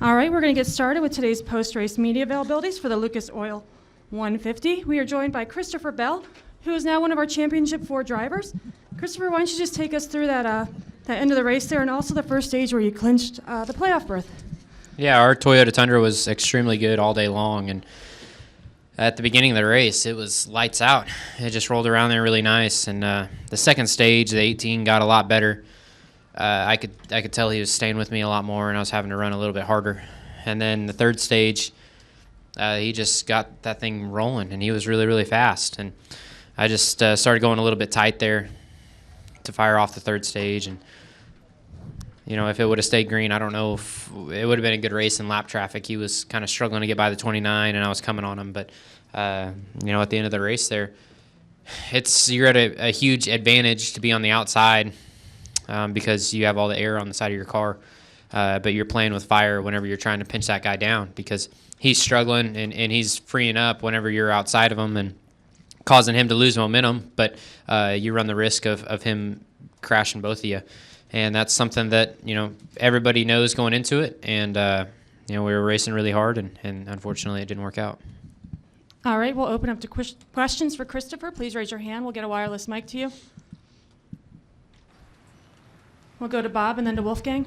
All right, we're going to get started with today's post-race media availabilities for the Lucas Oil 150. We are joined by Christopher Bell, who is now one of our Championship 4 drivers. Christopher, why don't you just take us through that end of the race there and also the first stage where you clinched the playoff berth? Yeah, our Toyota Tundra was extremely good all day long, and at the beginning of the race, it was lights out. It just rolled around there really nice, and the second stage, the 18, got a lot better. I could tell he was staying with me a lot more, and I was having to run a little bit harder. And then the third stage, he just got that thing rolling, and he was really, really fast. And I just started going a little bit tight there to fire off the third stage. And, you know, if it would have stayed green, I don't know if it would have been a good race in lap traffic. He was kind of struggling to get by the 29, and I was coming on him. But, you know, at the end of the race there, you're at a huge advantage to be on the outside, because you have all the air on the side of your car, but you're playing with fire whenever you're trying to pinch that guy down because he's struggling and he's freeing up whenever you're outside of him and causing him to lose momentum, but you run the risk of him crashing both of you. And that's something that, you know, everybody knows going into it, and, you know, we were racing really hard, and unfortunately it didn't work out. All right, we'll open up to questions for Christopher. Please raise your hand. We'll get a wireless mic to you. We'll go to Bob and then to Wolfgang.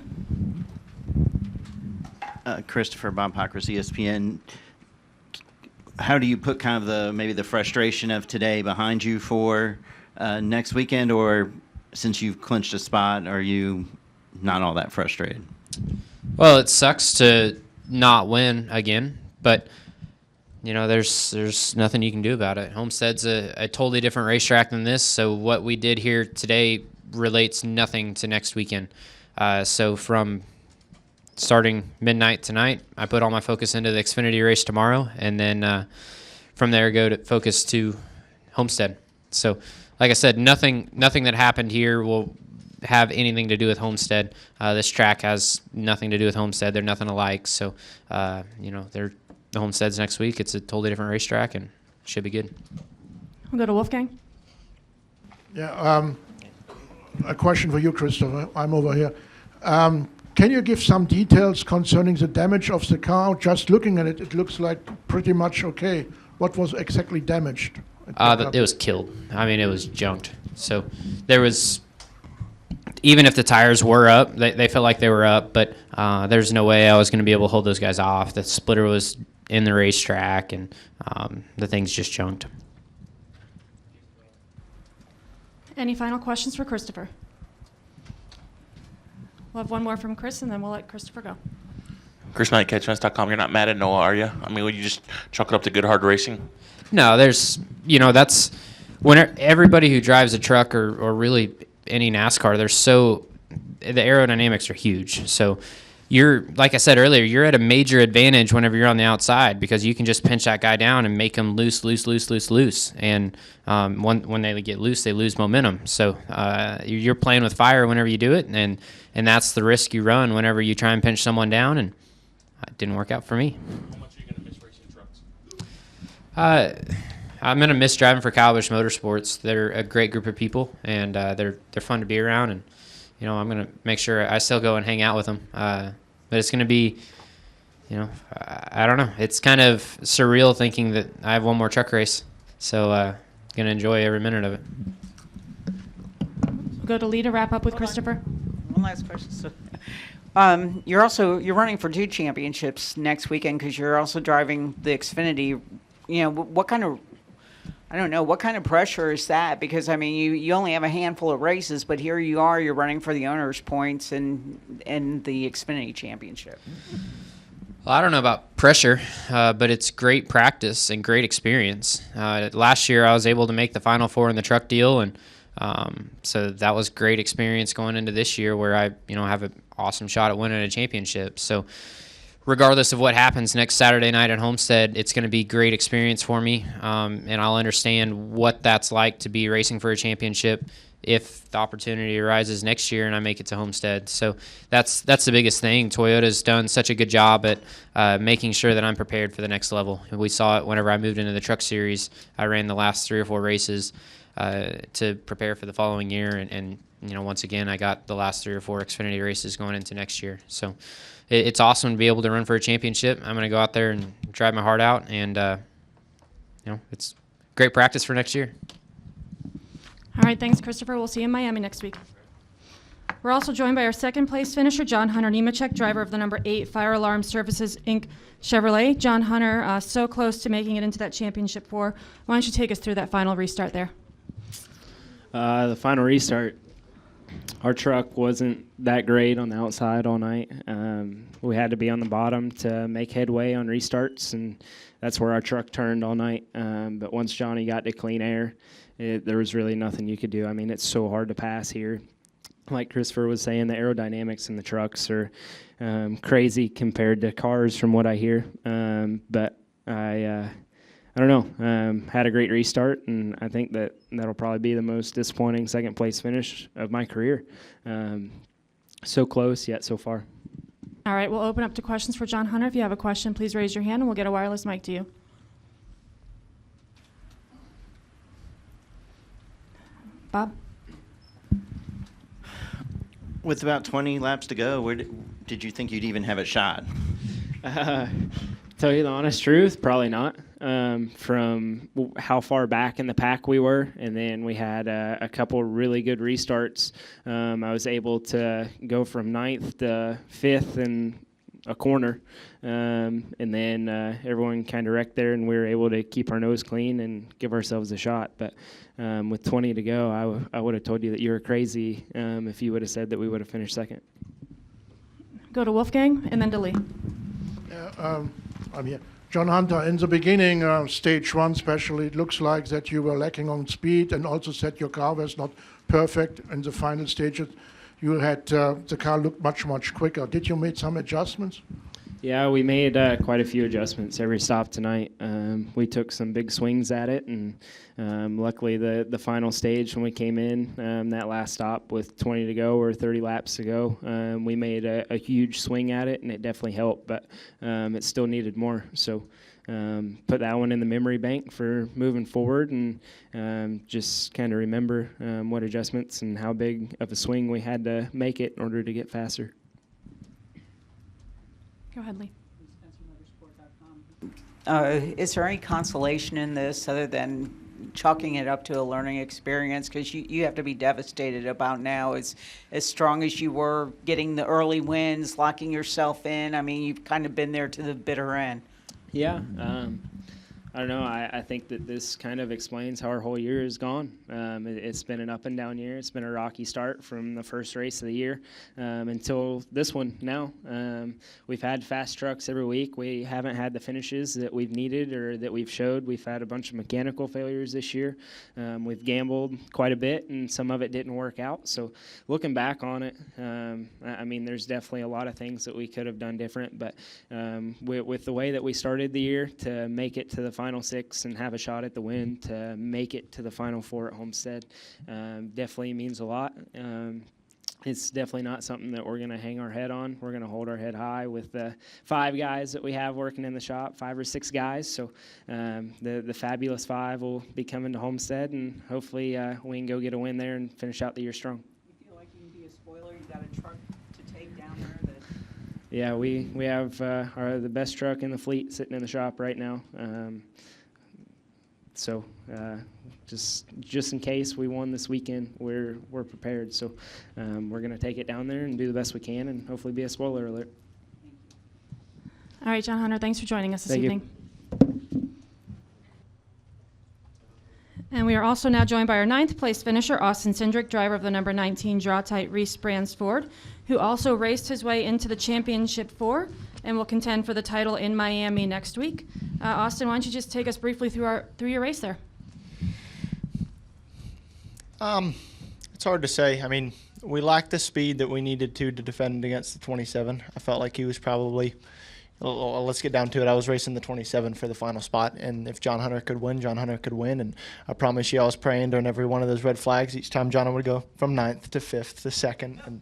Christopher, Bob Pockris, ESPN. How do you put kind of maybe the frustration of today behind you for next weekend, or since you've clinched a spot, are you not all that frustrated? Well, it sucks to not win again, but you know, there's nothing you can do about it. Homestead's a totally different racetrack than this, so what we did here today relates nothing to next weekend. So from starting midnight tonight, I put all my focus into the Xfinity race tomorrow, and then from there go to focus to Homestead. So like I said, nothing that happened here will have anything to do with Homestead. This track has nothing to do with Homestead. They're nothing alike. So, you know, the Homestead's next week. It's a totally different racetrack and should be good. We'll go to Wolfgang. Yeah, a question for you, Christopher. I'm over here. Can you give some details concerning the damage of the car? Just looking at it, it looks like pretty much okay. What was exactly damaged? It was killed. I mean, it was junked. So there was, even if the tires were up, they felt like they were up, but there's no way I was going to be able to hold those guys off. The splitter was in the racetrack, and the thing's just junked. Any final questions for Christopher? We'll have one more from Chris, and then we'll let Christopher go. Chris Knight, catchfence.com. You're not mad at Noah, are you? I mean, would you just chalk it up to good hard racing? No, that's when everybody who drives a truck or really any NASCAR, the aerodynamics are huge. So you're, like I said earlier, you're at a major advantage whenever you're on the outside because you can just pinch that guy down and make him loose. And when they get loose, they lose momentum. So you're playing with fire whenever you do it, and that's the risk you run whenever you try and pinch someone down, and it didn't work out for me. How much are you going to miss racing trucks? I'm going to miss driving for Cowbush Motorsports. They're a great group of people, and they're fun to be around, and you know, I'm going to make sure I still go and hang out with them. But it's going to be, you know, I don't know. It's kind of surreal thinking that I have one more truck race. So going to enjoy every minute of it. We'll go to Lee to wrap up with Christopher. One last question. So, you're running for 2 championships next weekend because you're also driving the Xfinity. You know, what kind of pressure is that? Because, I mean, you only have a handful of races, but here you are, you're running for the owner's points and the Xfinity Championship. Well, I don't know about pressure, but it's great practice and great experience. Last year I was able to make the Final Four in the truck deal, and so that was great experience going into this year where I have an awesome shot at winning a championship. So regardless of what happens next Saturday night at Homestead, it's going to be great experience for me, and I'll understand what that's like to be racing for a championship if the opportunity arises next year and I make it to Homestead. So that's the biggest thing. Toyota's done such a good job at making sure that I'm prepared for the next level. We saw it whenever I moved into the Truck Series. I ran the last 3 or 4 races to prepare for the following year, and once again, I got the last 3 or 4 Xfinity races going into next year. So it's awesome to be able to run for a championship. I'm going to go out there and drive my heart out, and it's great practice for next year. All right, thanks, Christopher. We'll see you in Miami next week. We're also joined by our second place finisher, John Hunter Nemechek, driver of the number 8 Fire Alarm Services Inc. Chevrolet. John Hunter, so close to making it into that championship 4. Why don't you take us through that final restart there? The final restart, our truck wasn't that great on the outside all night. We had to be on the bottom to make headway on restarts, and that's where our truck turned all night. But once Johnny got to clean air, there was really nothing you could do. I mean, it's so hard to pass here. Like Christopher was saying, the aerodynamics in the trucks are crazy compared to cars from what I hear. But I don't know, had a great restart, and I think that'll probably be the most disappointing second place finish of my career. So close, yet so far. All right, we'll open up to questions for John Hunter. If you have a question, please raise your hand, and we'll get a wireless mic to you. Bob? With about 20 laps to go, where did you think you'd even have a shot? Tell you the honest truth, probably not. From how far back in the pack we were, and then we had a couple really good restarts. I was able to go from 9th to 5th in a corner, and then everyone kind of wrecked there, and we were able to keep our nose clean and give ourselves a shot. But with 20 to go, I would have told you that you were crazy if you would have said that we would have finished second. Go to Wolfgang and then to Lee. Yeah, I'm here. John Hunter, in the beginning, stage 1 especially, it looks like that you were lacking on speed and also said your car was not perfect in the final stages. You had the car looked much, much quicker. Did you make some adjustments? Yeah, we made quite a few adjustments every stop tonight. We took some big swings at it, and luckily the final stage when we came in, that last stop with 20 to go or 30 laps to go, we made a huge swing at it, and it definitely helped, but it still needed more. So put that one in the memory bank for moving forward, and just kind of remember what adjustments and how big of a swing we had to make it in order to get faster. Go ahead, Lee. Is there any consolation in this other than chalking it up to a learning experience? Because you have to be devastated about now. As strong as you were, getting the early wins, locking yourself in. I mean, you've kind of been there to the bitter end. Yeah. I don't know. I think that this kind of explains how our whole year has gone. It's been an up and down year. It's been a rocky start from the first race of the year until this one now. We've had fast trucks every week. We haven't had the finishes that we've needed or that we've showed. We've had a bunch of mechanical failures this year. We've gambled quite a bit, and some of it didn't work out. So looking back on it, I mean, there's definitely a lot of things that we could have done different. But with the way that we started the year to make it to the final 6 and have a shot at the win, to make it to the final 4 at Homestead, definitely means a lot. It's definitely not something that we're going to hang our head on. We're going to hold our head high with the 5 guys that we have working in the shop, 5 or 6 guys. So the fabulous 5 will be coming to Homestead, and hopefully we can go get a win there and finish out the year strong. You feel like you can be a spoiler? You got a truck to take down there that... Yeah, we have the best truck in the fleet sitting in the shop right now. So just in case we won this weekend, we're prepared. So we're going to take it down there and do the best we can, and hopefully be a spoiler alert. All right, John Hunter, thanks for joining us this Thank you. evening. And we are also now joined by our 9th place finisher, Austin Cindric, driver of the number 19 Draw-Tite Reese Brands Ford, who also raced his way into the Championship 4 and will contend for the title in Miami next week. Austin, why don't you just take us briefly through your race there? It's hard to say. I mean, we lacked the speed that we needed to defend against the 27. I felt like he was probably... Let's get down to it. I was racing the 27 for the final spot, and if John Hunter could win, John Hunter could win. And I promise you, I was praying during every one of those red flags. Each time John would go from 9th to 5th to 2nd, and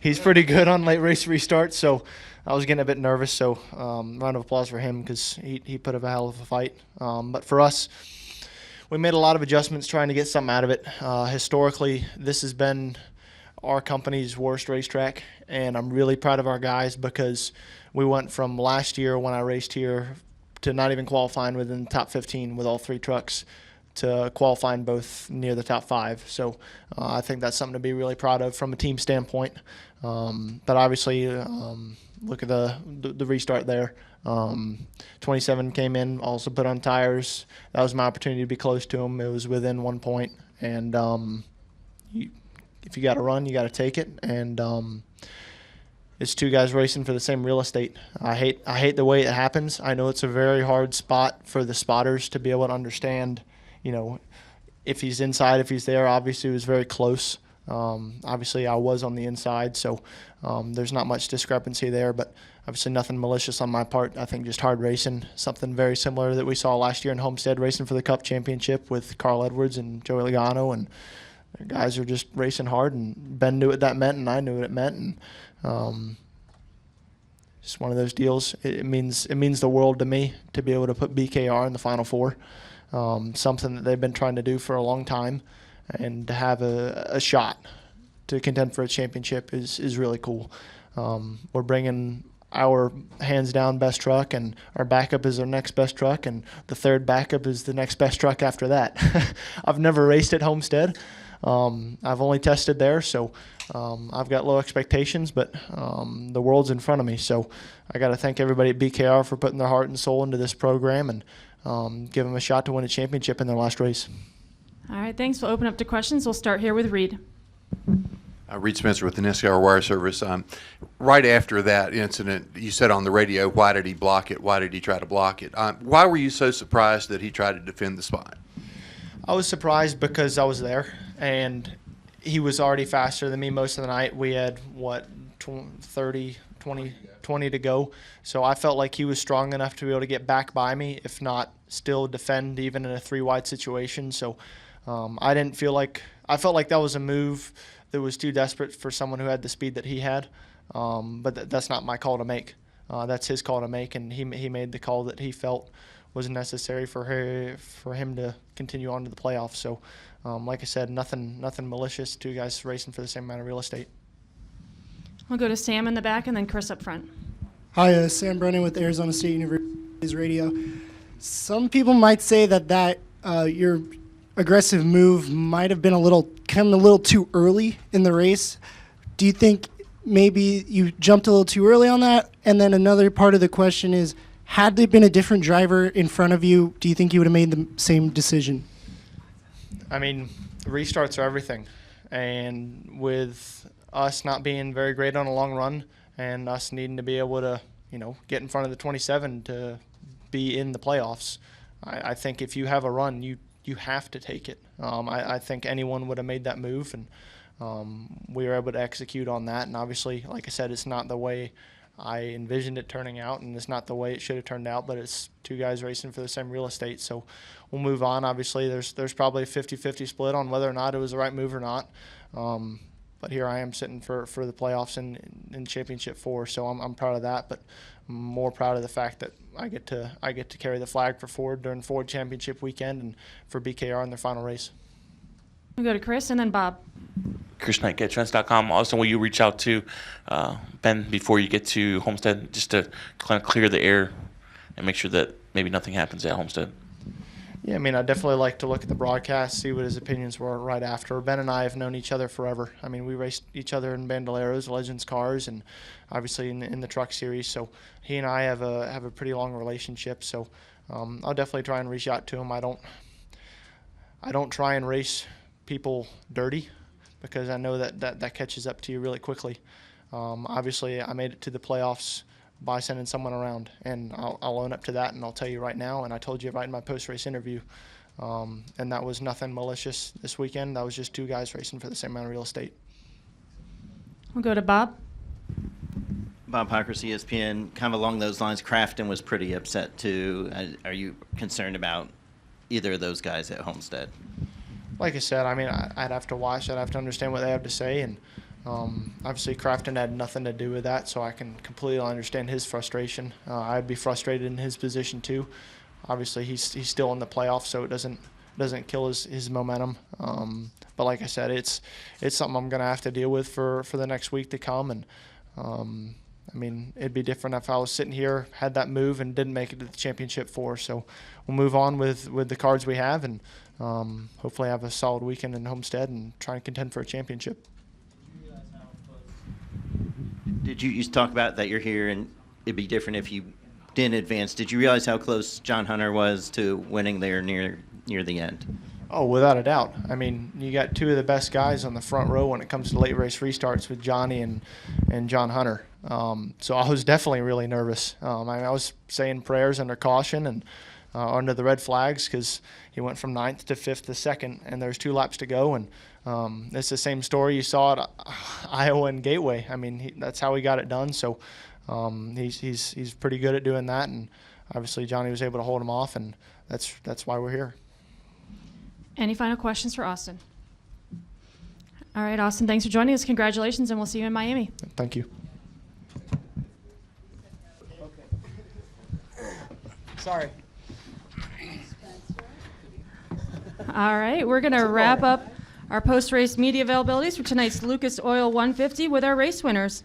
he's pretty good on late race restarts. So I was getting a bit nervous. So round of applause for him because he put up a hell of a fight. But for us, we made a lot of adjustments trying to get something out of it. Historically, this has been our company's worst racetrack, and I'm really proud of our guys because we went from last year when I raced here to not even qualifying within the top 15 with all 3 trucks to qualifying both near the top 5. So I think that's something to be really proud of from a team standpoint. But obviously, look at the restart there. 27 came in, also put on tires. That was my opportunity to be close to him. It was within 1 point, and if you got to run, you got to take it. And it's 2 guys racing for the same real estate. I hate the way it happens. I know it's a very hard spot for the spotters to be able to understand, if he's inside, if he's there. Obviously, it was very close. Obviously, I was on the inside, so there's not much discrepancy there, but obviously nothing malicious on my part. I think just hard racing, something very similar that we saw last year in Homestead racing for the Cup Championship with Carl Edwards and Joey Logano, and the guys are just racing hard, and Ben knew what that meant, and I knew what it meant, and just one of those deals. It means the world to me to be able to put BKR in the Final Four, something that they've been trying to do for a long time, and to have a shot to contend for a championship is really cool. We're bringing our hands down best truck, and our backup is our next best truck, and the third backup is the next best truck after that. I've never raced at Homestead. I've only tested there, so I've got low expectations, but the world's in front of me. So I got to thank everybody at BKR for putting their heart and soul into this program and give them a shot to win a championship in their last race. All right, thanks. We'll open up to questions. We'll start here with Reed. Reed Spencer with the NASCAR Wire Service. Right after that incident, you said on the radio, why did he block it? Why did he try to block it? Why were you so surprised that he tried to defend the spot? I was surprised because I was there, and he was already faster than me most of the night. We had, 20 to go. So I felt like he was strong enough to be able to get back by me, if not still defend even in a 3-wide situation. So I felt like that was a move that was too desperate for someone who had the speed that he had. But that's not my call to make. That's his call to make, and he made the call that he felt was necessary for him to continue on to the playoffs. So, like I said, nothing malicious. 2 guys racing for the same amount of real estate. We'll go to Sam in the back and then Chris up front. Hi, Sam Brennan with Arizona State University's radio. Some people might say that your aggressive move might have been a little too early in the race. Do you think maybe you jumped a little too early on that? And then another part of the question is, had there been a different driver in front of you, do you think you would have made the same decision? I mean, restarts are everything. And with us not being very great on a long run and us needing to be able to, get in front of the 27 to be in the playoffs, I think if you have a run, you have to take it. I think anyone would have made that move, and we were able to execute on that. And obviously, like I said, it's not the way I envisioned it turning out, and it's not the way it should have turned out, but it's 2 guys racing for the same real estate. So we'll move on. Obviously, there's probably a 50-50 split on whether or not it was the right move or not. But here I am sitting for the playoffs in Championship 4, so I'm proud of that. But I'm more proud of the fact that I get to carry the flag for Ford during Ford Championship weekend and for BKR in their final race. We'll go to Chris and then Bob. Chris Knight, GetTrends.com. Also, will you reach out to Ben before you get to Homestead just to kind of clear the air and make sure that maybe nothing happens at Homestead? Yeah, I mean, I'd definitely like to look at the broadcast, see what his opinions were right after. Ben and I have known each other forever. I mean, we raced each other in Bandoleros, Legends cars, and obviously in the truck series. So he and I have a pretty long relationship. So I'll definitely try and reach out to him. I don't try and race people dirty because I know that catches up to you really quickly. Obviously, I made it to the playoffs by sending someone around, and I'll own up to that, and I'll tell you right now, and I told you right in my post-race interview, and that was nothing malicious this weekend. That was just 2 guys racing for the same amount of real estate. We'll go to Bob. Bob Pockrass, ESPN. Kind of along those lines, Crafton was pretty upset too. Are you concerned about either of those guys at Homestead? Like I said, I mean, I'd have to watch. I'd have to understand what they have to say, and obviously Crafton had nothing to do with that, so I can completely understand his frustration. I'd be frustrated in his position too. Obviously, he's still in the playoffs, so it doesn't kill his momentum. But like I said, it's something I'm going to have to deal with for the next week to come. And I mean, it'd be different if I was sitting here, had that move, and didn't make it to the championship 4. So we'll move on with the cards we have, and hopefully have a solid weekend in Homestead and try and contend for a championship. Did you talk about that you're here and it'd be different if you didn't advance? Did you realize how close John Hunter was to winning there near the end? Oh, without a doubt. I mean, you got two of the best guys on the front row when it comes to late race restarts with Johnny and John Hunter. So I was definitely really nervous. I was saying prayers under caution and under the red flags because he went from 9th to 5th to 2nd, and there's 2 laps to go. And it's the same story you saw at Iowa and Gateway. I mean, that's how he got it done. So he's pretty good at doing that, and obviously Johnny was able to hold him off, and that's why we're here. Any final questions for Austin? All right, Austin, thanks for joining us. Congratulations, and we'll see you in Miami. Thank you. Sorry. All right, we're going to wrap up our post-race media availabilities for tonight's Lucas Oil 150 with our race winners.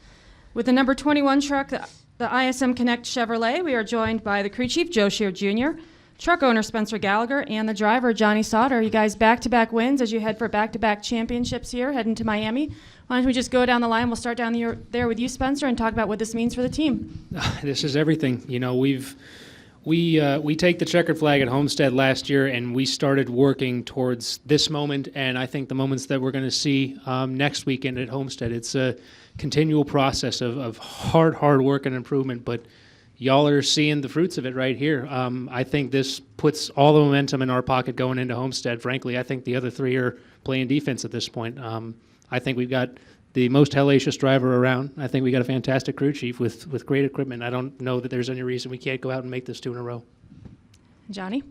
With the number 21 truck, the ISM Connect Chevrolet, we are joined by the crew chief, Joe Shear Jr., truck owner Spencer Gallagher, and the driver, Johnny Sauter. You guys back-to-back wins as you head for back-to-back championships here, heading to Miami. Why don't we just go down the line? We'll start down there with you, Spencer, and talk about what this means for the team. This is everything. You know, we take the checkered flag at Homestead last year, and we started working towards this moment, and I think the moments that we're going to see next weekend at Homestead. It's a continual process of hard work and improvement, but y'all are seeing the fruits of it right here. I think this puts all the momentum in our pocket going into Homestead. Frankly, I think the other 3 are playing defense at this point. I think we've got the most hellacious driver around. I think we got a fantastic crew chief with great equipment. I don't know that there's any reason we can't go out and make this 2 in a row. Johnny?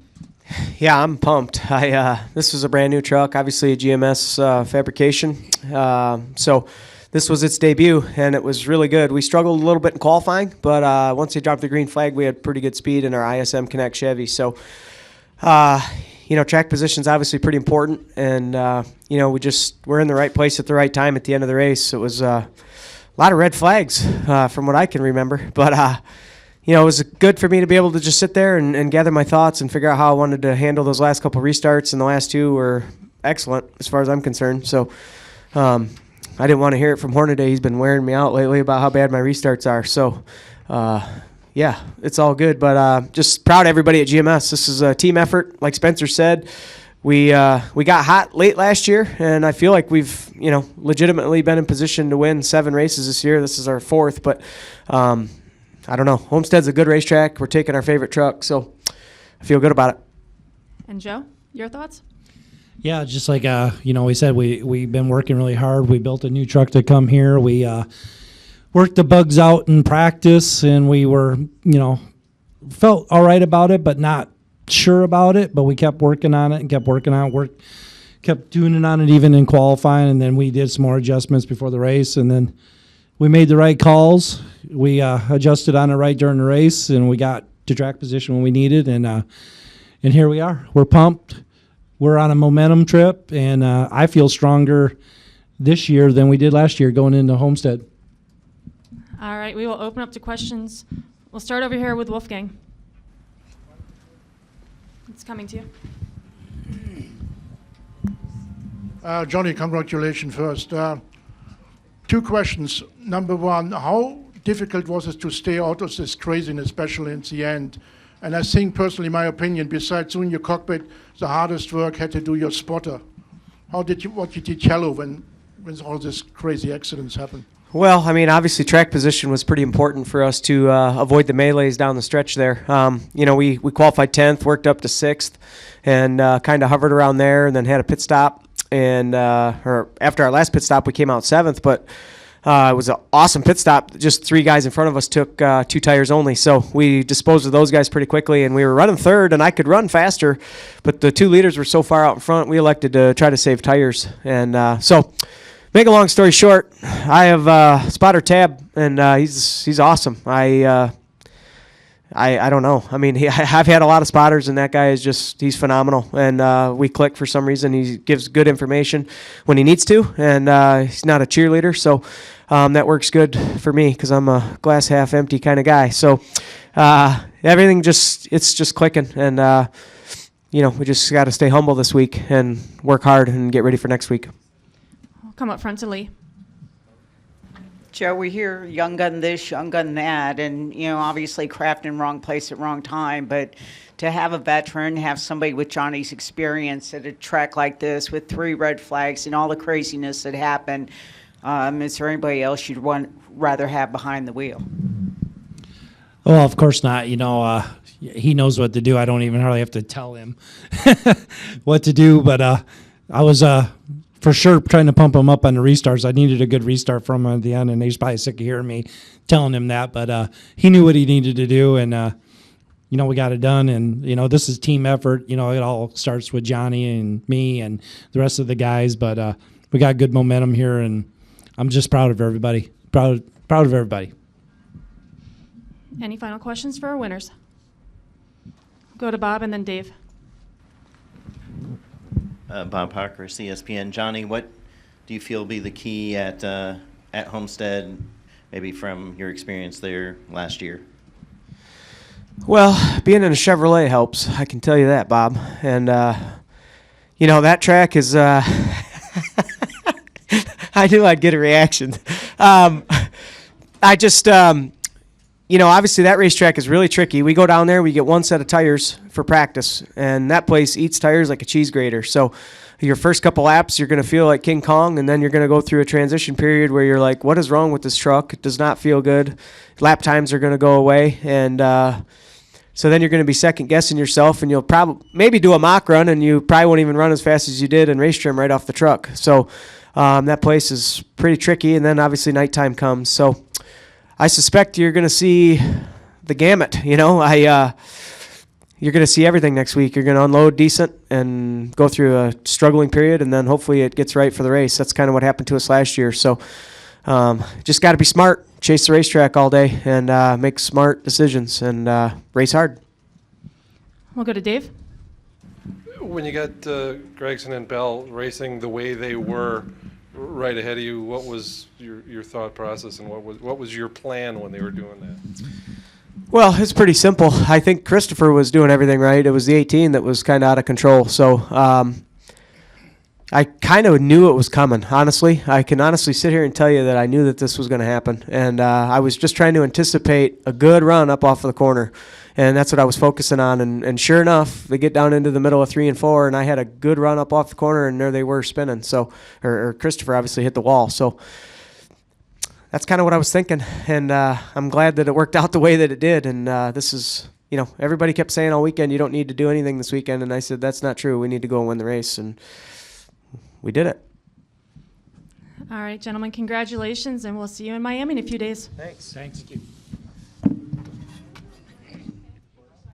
Yeah, I'm pumped. This was a brand new truck, obviously a GMS fabrication. So this was its debut, and it was really good. We struggled a little bit in qualifying, but once they dropped the green flag, we had pretty good speed in our ISM Connect Chevy. So, track position's obviously pretty important, and we're in the right place at the right time at the end of the race. It was a lot of red flags from what I can remember, but it was good for me to be able to just sit there and gather my thoughts and figure out how I wanted to handle those last couple restarts, and the last 2 were excellent as far as I'm concerned. So I didn't want to hear it from Hornaday. He's been wearing me out lately about how bad my restarts are. So, yeah, it's all good. But just proud of everybody at GMS. This is a team effort. Like Spencer said, we got hot late last year, and I feel like we've legitimately been in position to win 7 races this year. This is our 4th, but I don't know. Homestead's a good racetrack. We're taking our favorite truck, so I feel good about it. And Joe, your thoughts? Yeah, just like we said, we've been working really hard. We built a new truck to come here. We worked the bugs out in practice, and we were felt all right about it, but not sure about it. But we kept working on it and kept working on it. Kept tuning on it even in qualifying, and then we did some more adjustments before the race, and then we made the right calls. We adjusted on it right during the race, and we got to track position when we needed, and here we are. We're pumped. We're on a momentum trip, and I feel stronger this year than we did last year going into Homestead. All right, we will open up to questions. We'll start over here with Wolfgang. It's coming to you. Johnny, congratulations first. 2 questions. Number 1, how difficult was it to stay out of this craziness, especially in the end? And I think, personally, my opinion, besides doing your cockpit, the hardest work had to do your spotter. What did you tell when all these crazy accidents happened? Well, I mean, obviously track position was pretty important for us to avoid the melees down the stretch there. We qualified 10th, worked up to 6th, and kind of hovered around there, and then had a pit stop. And after our last pit stop, we came out 7th, but it was an awesome pit stop. Just 3 guys in front of us took 2 tires only, so we disposed of those guys pretty quickly, and we were running 3rd, and I could run faster, but the 2 leaders were so far out in front, we elected to try to save tires. And so, make a long story short, I have Spotter Tab, and he's awesome. I don't know. I mean, I've had a lot of spotters, and that guy is he's phenomenal. And we click for some reason. He gives good information when he needs to, and he's not a cheerleader. So that works good for me because I'm a glass half empty kind of guy. So everything it's just clicking. And, we just got to stay humble this week and work hard and get ready for next week. I'll come up front to Lee. Joe, we hear young gun this, young gun that, and, obviously Kraft in wrong place at wrong time, but to have a veteran, have somebody with Johnny's experience at a track like this with 3 red flags and all the craziness that happened, is there anybody else you'd rather have behind the wheel? Well, of course not. He knows what to do. I don't even hardly have to tell him what to do, but I was for sure trying to pump him up on the restarts. I needed a good restart from him at the end, and he's probably sick of hearing me telling him that. But he knew what he needed to do, and we got it done. And this is team effort. It all starts with Johnny and me and the rest of the guys. But we got good momentum here, and I'm just proud of everybody. Proud of everybody. Any final questions for our winners? Go to Bob and then Dave. Bob Parker, CSPN. Johnny, what do you feel will be the key at Homestead, maybe from your experience there last year? Well, being in a Chevrolet helps. I can tell you that, Bob. And, that track is I knew I'd get a reaction. Obviously that racetrack is really tricky. We go down there, we get 1 set of tires for practice, and that place eats tires like a cheese grater. So your first couple laps, you're going to feel like King Kong, and then you're going to go through a transition period where you're like, what is wrong with this truck? It does not feel good. Lap times are going to go away, and so then you're going to be second-guessing yourself, and you'll probably maybe do a mock run, and you probably won't even run as fast as you did in race trim right off the truck. So that place is pretty tricky, and then obviously nighttime comes. So I suspect you're going to see the gamut. You're going to see everything next week. You're going to unload decent and go through a struggling period, and then hopefully it gets right for the race. That's kind of what happened to us last year. So just got to be smart, chase the racetrack all day, and make smart decisions and race hard. We'll go to Dave. When you got Gregson and Bell racing the way they were right ahead of you, what was your thought process, and what was your plan when they were doing that? Well, it's pretty simple. I think Christopher was doing everything right. It was the 18 that was kind of out of control. So I kind of knew it was coming, honestly. I can honestly sit here and tell you that I knew that this was going to happen. And I was just trying to anticipate a good run up off of the corner. And that's what I was focusing on. And sure enough, they get down into the middle of 3 and 4, and I had a good run up off the corner, and there they were spinning. So, or Christopher obviously hit the wall. So that's kind of what I was thinking. And I'm glad that it worked out the way that it did. And this is, everybody kept saying all weekend, you don't need to do anything this weekend. And I said, that's not true. We need to go and win the race. And we did it. All right, gentlemen, congratulations, and we'll see you in Miami in a few days. Thanks. Thank you.